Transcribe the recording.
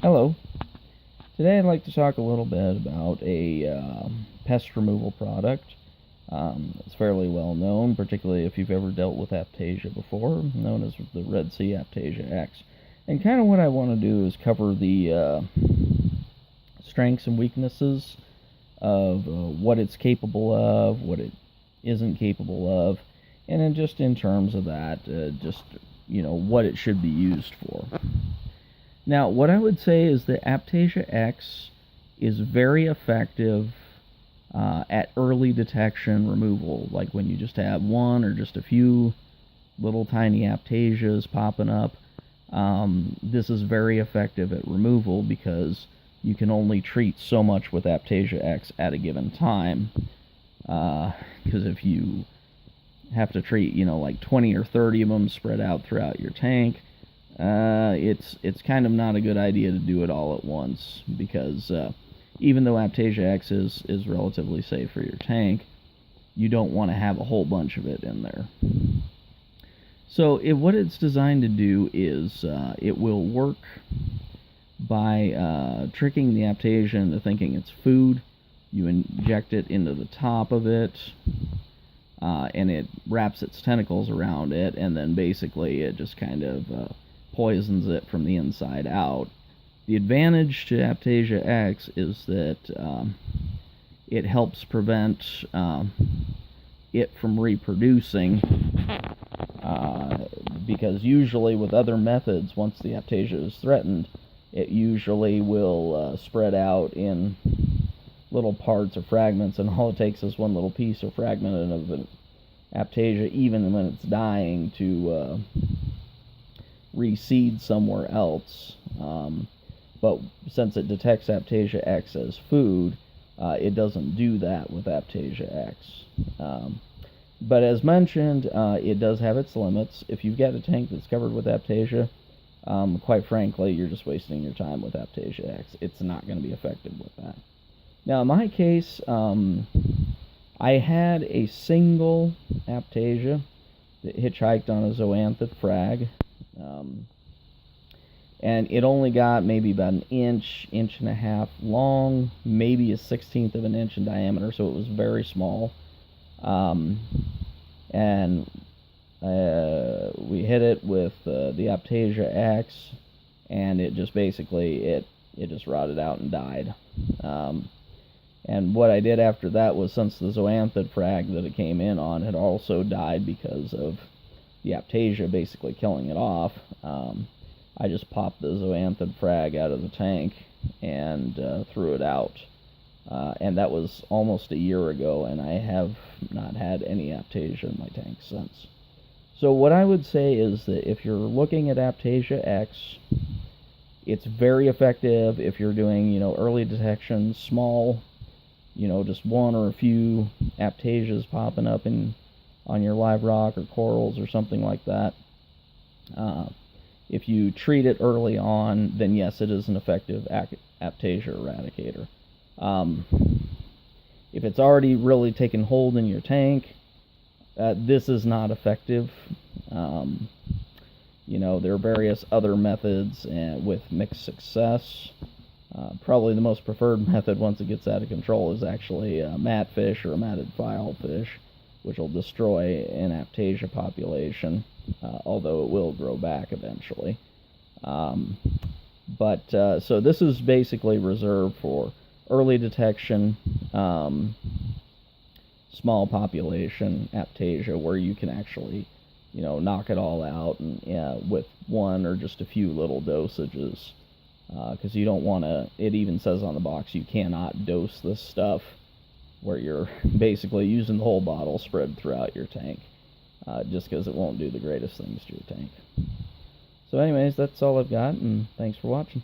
Hello. Today I'd like to talk a little bit about a pest removal product. It's fairly well known, particularly if you've ever dealt with Aiptasia before, known as the Red Sea Aiptasia X. And kind of what I want to do is cover the strengths and weaknesses of what it's capable of, what it isn't capable of, and then just in terms of that, what it should be used for. Now, what I would say is that Aiptasia X is very effective at early detection removal, like when you just have one or just a few little tiny Aiptasias popping up. This is very effective at removal because you can only treat so much with Aiptasia X at a given time. Because if you have to treat, like 20 or 30 of them spread out throughout your tank, it's kind of not a good idea to do it all at once, because even though Aiptasia X is relatively safe for your tank, you don't want to have a whole bunch of it in there. So what it's designed to do is it will work by tricking the Aiptasia into thinking it's food. You inject it into the top of it, and it wraps its tentacles around it, and then basically it just kind of poisons it from the inside out. The advantage to Aiptasia X is that it helps prevent it from reproducing, because usually with other methods, once the Aiptasia is threatened, it usually will spread out in little parts or fragments, and all it takes is one little piece or fragment of an Aiptasia, even when it's dying, to reseed somewhere else. But since it detects Aiptasia X as food, it doesn't do that with Aiptasia X. But as mentioned, it does have its limits. If you've got a tank that's covered with Aiptasia, quite frankly, you're just wasting your time with Aiptasia X. It's not going to be effective with that. Now, in my case, I had a single Aiptasia that hitchhiked on a zoanthid frag. And it only got maybe about an inch and a half long, maybe a 1/16 of an inch in diameter, so it was very small. And we hit it with the Aiptasia X, and it just basically, it just rotted out and died. And what I did after that was, since the zoanthid frag that it came in on had also died because of the Aiptasia basically killing it off, I just popped the zoanthid frag out of the tank and threw it out. And that was almost a year ago, and I have not had any Aiptasia in my tank since. So what I would say is that if you're looking at Aiptasia X, it's very effective if you're doing, early detection, small, just one or a few Aiptasias popping up on your live rock or corals or something like that. If you treat it early on, then yes, it is an effective Aiptasia eradicator. If it's already really taken hold in your tank, this is not effective. There are various other methods with mixed success. Probably the most preferred method once it gets out of control is actually a mat fish or a matted file fish, which will destroy an Aiptasia population, although it will grow back eventually. So this is basically reserved for early detection, small population Aiptasia, where you can actually, knock it all out and with one or just a few little dosages. Because you don't want to, it even says on the box, you cannot dose this stuff where you're basically using the whole bottle spread throughout your tank, just because it won't do the greatest things to your tank. So anyways, that's all I've got, and thanks for watching.